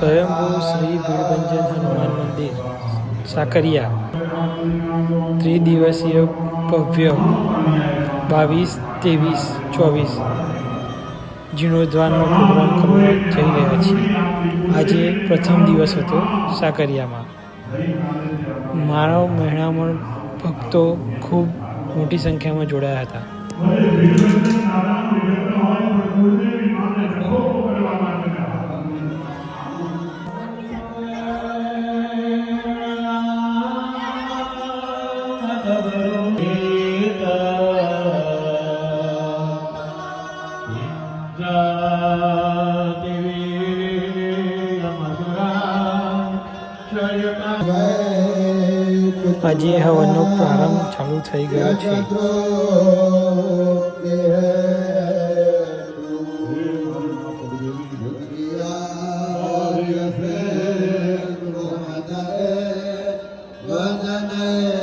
સ્વયંભૂ શ્રી ભીડભંજન હનુમાન મંદિર સાકરિયા ત્રિદિવસીય ભવ્ય 22-23-24 જીર્ણોદ્ધારનો પ્રોગ્રામ કરવા જઈ રહ્યા છીએ. આજે પ્રથમ દિવસ હતો સાકરિયામાં. માનવ મહેણામણ ભક્તો ખૂબ મોટી સંખ્યામાં જોડાયા હતા. આજે હવનનો પ્રારંભ ચાલુ થઈ ગયો છે. વંદને